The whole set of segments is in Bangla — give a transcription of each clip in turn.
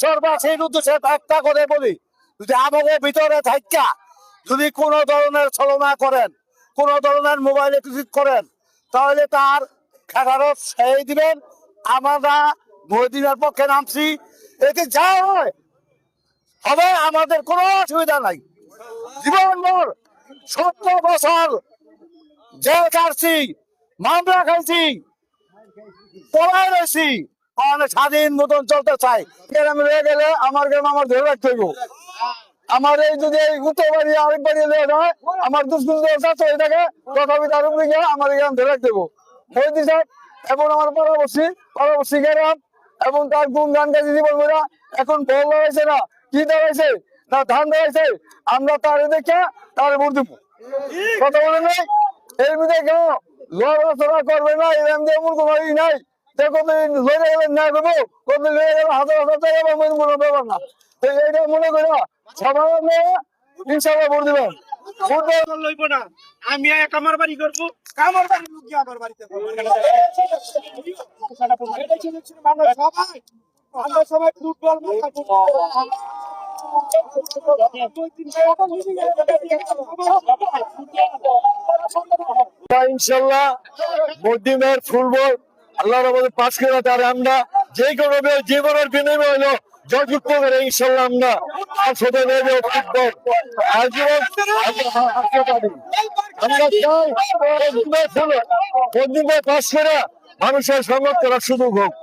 সর্বাসীর উদ্দেশ্যে একটা করে বলি, যদি আমাদের ভিতরে থাকা যদি কোনো ধরনের ছলনা করেন, কোনো ধরনের মোবাইলে কিছু করেন, তাহলে তার খেলারও সেই দিবেন। আমরা মহিদিনের পক্ষে নামছি, এতে যা হয় হবে, আমাদের কোনো অসুবিধা নাই। জীবনভর 70 বছর জেল কাটছি, মামলা খাইছি, পড়াই রয়েছি, অনেক স্বাধীন মতন চলতে চাই। গ্রামে রয়ে গেলে আমার গ্রাম আমার ধরে রাখতে হইব। আমার এই যদি এই উত্তর বাড়ি আরেক বাড়ি হয়, আমার দুষ্কৃতকে তথাপি তার উপরে গিয়ে আমার গ্রাম ধরে রাখতে হইব। মহিউদ্দিন সাহেব এবং আমার পরবর্তী গ্রাম এবং তার গুণ গান গাছি জীবন মেয়েরা এখন বল দাঁড়াইছে না, কি দাঁড়াইছে না ধান দাঁড়াইছে, আমরা তার দেখে তার ভোট দেবো। কথা বলে নাই এর মধ্যে কেউ লড়াচড়া করবে না, এরম দিয়ে এমন কোনো ই নাই। লড়ে গেলেন না করবো, কবে লড়ে গেলে হাজার হাজার টাকা কোনো ব্যাপার না। এইটা মনে করো সবাই ইনশাল্লাহ ভোট দেবেন। লইব না, আমি এক আমার বাড়ি করবো, আমার বাড়ির লোক গিয়ে আমার বাড়িতে আমরা সবাই ফুটবল ইনশাল্লাহ মধ্যমের ফুটবল আল্লাহর আমাদের পাশ করে তার আমরা যে কোনো জীবনের বিনিময় হলো জয়যুক্ত করে ইনশাল্লাহ আমরা আসতে নেবে ফুটবল আজীবন আমরা চাই মধ্যমের পাশ করে মানুষের সংগ্রাম করার সুযোগ হোক।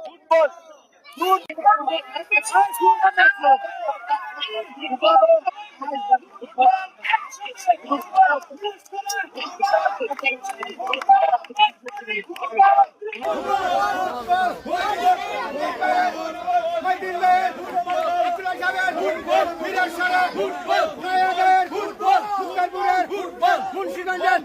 মুন্সিগঞ্জের